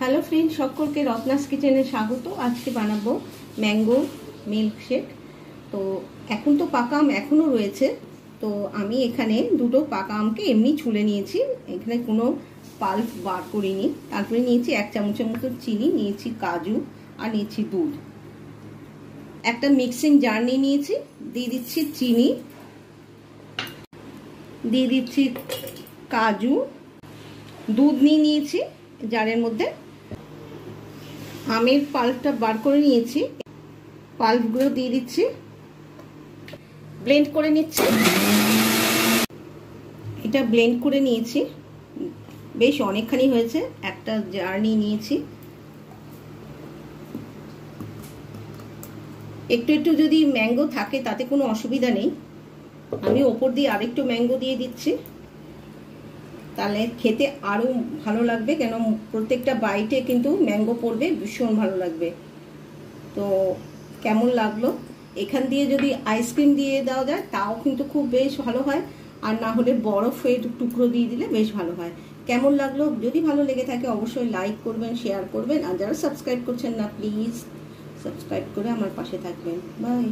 Hello friend, সকলকে রত্নাস কিচেনে স্বাগত। আজকে বানাবো ম্যাঙ্গো মিল্কশেক। তো এখন তো পাকা আম এখনও রয়েছে, তো আমি এখানে দুটো পাকা আমকে এমনি ছুলে নিয়েছি, এখানে কোনো পাল্প বার করিনি। তারপরে নিয়েছি 1 চামচের মতো চিনি, নিয়েছি কাজু আর নিয়েছি দুধ। একটা মিক্সিং জার নিয়ে নিয়েছি, দিয়ে দিচ্ছি চিনি, দিয়ে দিচ্ছি কাজু, দুধ নিয়ে নিয়েছি জারের মধ্যে। আমের পাল্পটা বার করে নিয়েছি, পাল্পগুলো দিয়ে দিচ্ছি, ব্লেন্ড করে নিচ্ছি। এটা ব্লেন্ড করে নিয়েছি, বেশ অনেকখানি হয়েছে। একটা জার নিয়ে নিয়েছি। একটু একটু যদি ম্যাঙ্গো থাকে তাতে কোনো অসুবিধা নেই, আমি ওপর দিয়ে আরেকটু ম্যাঙ্গো দিয়ে দিচ্ছি, তাহলে খেতে আরও ভালো লাগবে। কেন প্রত্যেকটা বাইটে কিন্তু ম্যাঙ্গো পড়বে, ভীষণ ভালো লাগবে। তো কেমন লাগলো? এখান দিয়ে যদি আইসক্রিম দিয়ে দেওয়া যায় তাও কিন্তু খুব বেশ ভালো হয়, আর না হলে বরফের টুকরো দিয়ে দিলে বেশ ভালো হয়। কেমন লাগলো? যদি ভালো লেগে থাকে অবশ্যই লাইক করবেন, শেয়ার করবেন, আর যারা সাবস্ক্রাইব করছেন না প্লিজ সাবস্ক্রাইব করে আমার পাশে থাকবেন। বাই।